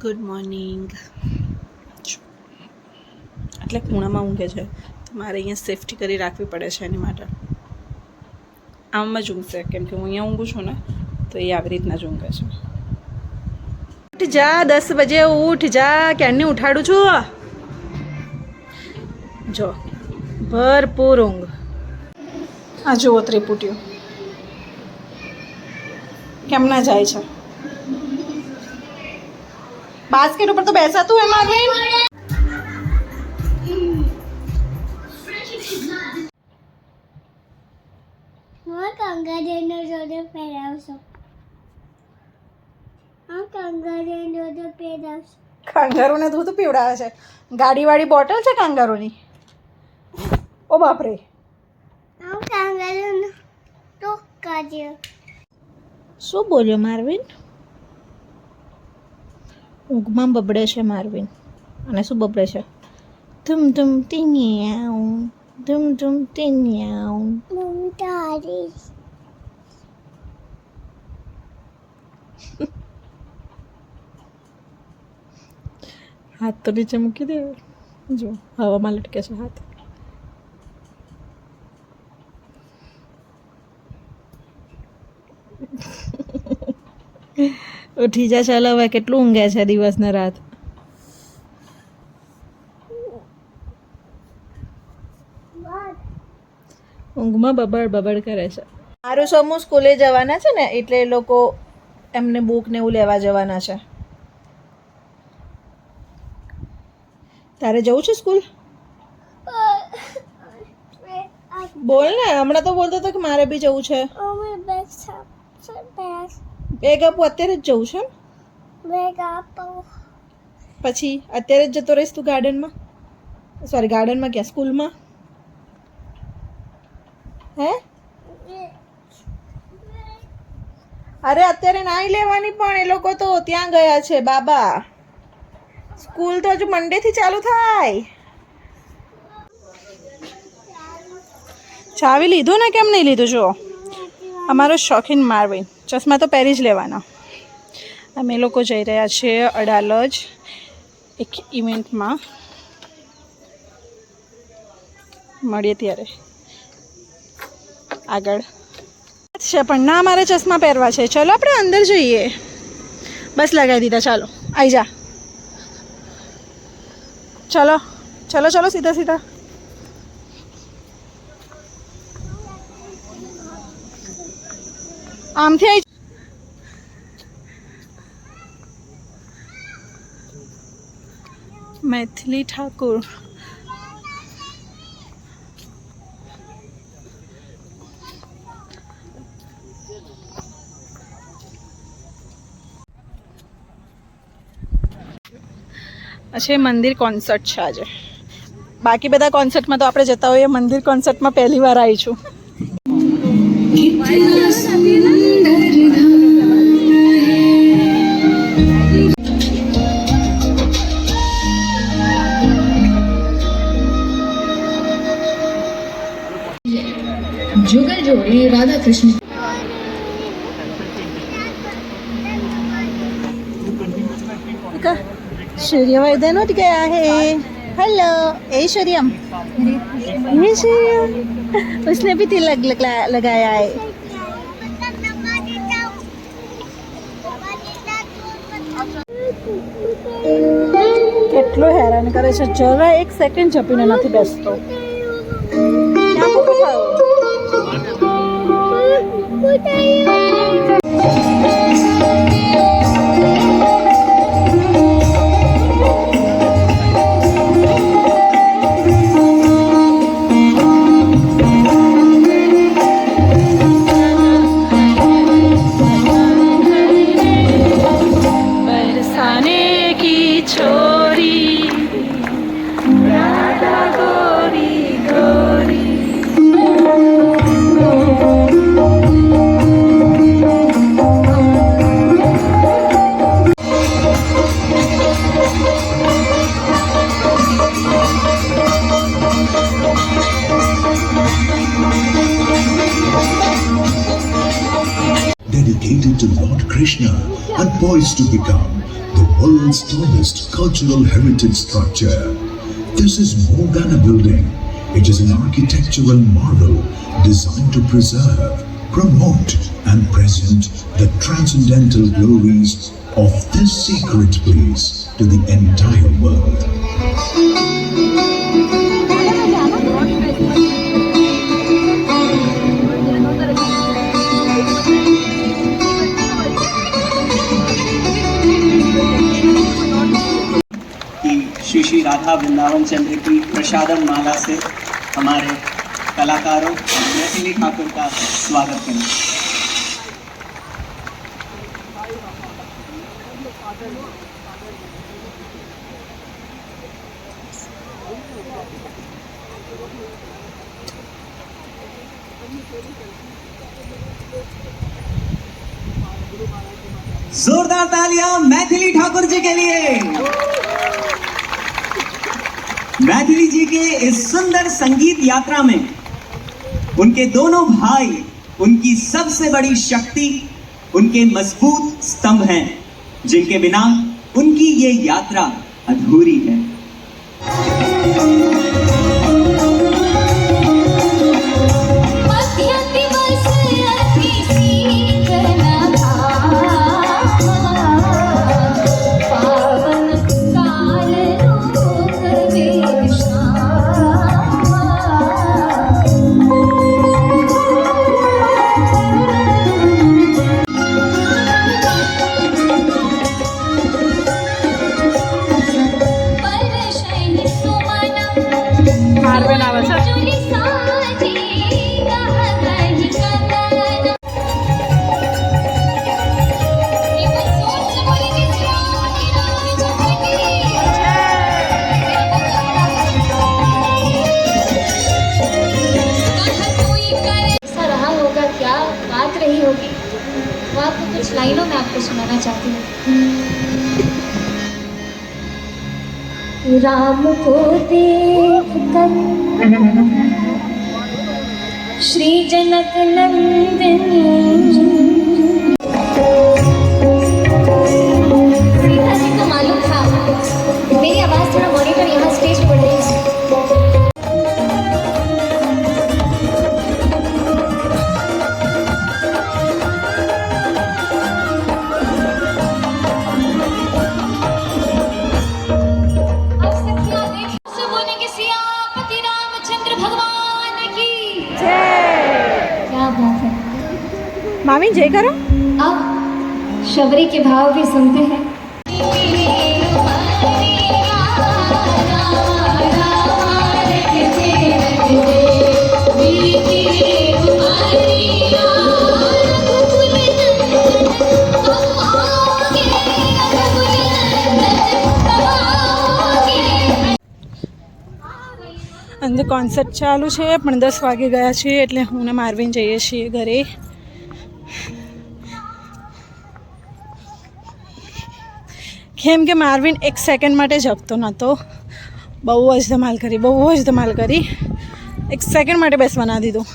Good morning. એટલે ખૂણામાં ઊંઘે છે, તો મારે અહીંયા સેફટી કરી રાખવી પડે છે એની માટે. આમમાં જ ઊંઘશે, કેમ કે હું અહીંયા ઊંઘું છું ને, તો એ આવી રીતના જ ઊંઘે છે. ઉઠ જા, 10 બજે ઉઠ જા, ક્યારની ઉઠાડું છું. જો ભરપૂર ઊંઘ. આ જુઓ ત્રિપુટીઓ કેમ ના જાય છે. બાસ્કેટ ઉપર તો બેસાતું એમાં બેન. કાંગારૂને દૂધ પીવડાવે છે. ગાડીવાળી બોટલ છે કાંગારૂની. ઓ બાપરે. શું બોલ્યો માર્વિન? ઊંઘમાં બબડે છે માર્વિન. અને શું બબડે છે? ધૂમ ધૂમ ટીન્યાઉ, ધૂમ ધૂમ ટીન્યાઉ. હાથ તો નીચે મૂકી દે. જો હવામાં લટકે છે હાથ. ઉઠી જા, ચાલો હવે. કેટલું ઊંઘે છે દિવસ ને રાત. ઊંઘમાં બબડ બબડ કરે છે. મારું સમૂહ સ્કૂલે જવાના છે ને, એટલે એ લોકો એમને બુક ને એવું લેવા જવાના છે. તારે જવું છે સ્કૂલ? બોલ ને, હમણાં તો બોલતો હતો કે મારે બી જવું છે. બેગ આપું? અત્યારે જ જવું છે. પછી અત્યારે જ જતો રહીશ તું ગાર્ડનમાં? સોરી, ગાર્ડનમાં ક્યાં, સ્કૂલમાં? હે? અરે અત્યારે નાઈ લેવાની, પણ એ લોકો તો ત્યાં ગયા છે બાબા. સ્કૂલ તો હજુ મંડેથી ચાલુ થાય. ચાવી લીધું ને? કેમ નહીં લીધું? જો અમારો શોખીન માર્વિન ચશ્મા તો પહેરી જ લેવાના. અમે લોકો જઈ રહ્યા છીએ અડાલજ એક ઇવેન્ટમાં. મળીએ ત્યારે આગળ છે. પણ ના, મારે ચશ્મા પહેરવા છે. ચલો આપણે અંદર જઈએ. બસ લગાવી દીધા. ચાલો આવી જા. ચલો ચલો ચલો, સીધા સીધા. આમથી આવી. મૈથિલી ઠાકુર. અચ્છા, મંદિર કોન્સર્ટ છે આજે. બાકી બધા કોન્સર્ટમાં તો આપણે જતા હોઈએ, મંદિર કોન્સર્ટમાં પહેલી વાર આવી છું. जुगल जोड़ी राधा कृष्ण. सूर्यवर्धन उठ गया है. हेलो ऐश्वर्यम. ऐश्वर्यम, उसने भी तिलक लगाया है. કેટલો હેરાન કરે છે. જરા એક સેકન્ડ જપીને નથી બેસતો. ક્યાં મૂકો થયો? dedicated to Lord Krishna and poised to become the world's tallest cultural heritage structure. This is more than a building. It is an architectural marvel designed to preserve, promote, and present the transcendental glories of this sacred place to the entire world. कि श्री श्री राधा वृंदावन चंद्र की प्रसादम माला से हमारे कलाकारों और मैथिली ठाकुर का स्वागत करें। जोरदार तालियां मैथिली ठाकुर जी के लिए। मैथिली जी के इस सुंदर संगीत यात्रा में उनके दोनों भाई उनकी सबसे बड़ी शक्ति, उनके मजबूत स्तंभ हैं, जिनके बिना उनकी ये यात्रा अधूरी है। મારવેન આવે છે. ऐसा रहा होगा, क्या बात रही होगी, वो आपको कुछ लाइनों में आपको सुनाना चाहती हूँ। राम को देख कर श्री जनक नंदनी सीता जी को मालूम था मेरी आवाज थोड़ा मॉनिटर यहाँ स्टेज पर रही है। મામી જય કરો. अब शबरी के भाव भी सुनते हैं। અંદર કોન્સર્ટ ચાલુ છે પણ 10 વાગે ગયા છે એટલે હું ને મારવીન જઈએ છીએ ઘરે. કેમ કે મારવીન એક સેકન્ડ માટે જપતો નહોતો. બહુ જ ધમાલ કરી, બહુ જ ધમાલ કરી. એક સેકન્ડ માટે બેસવા ના દીધું.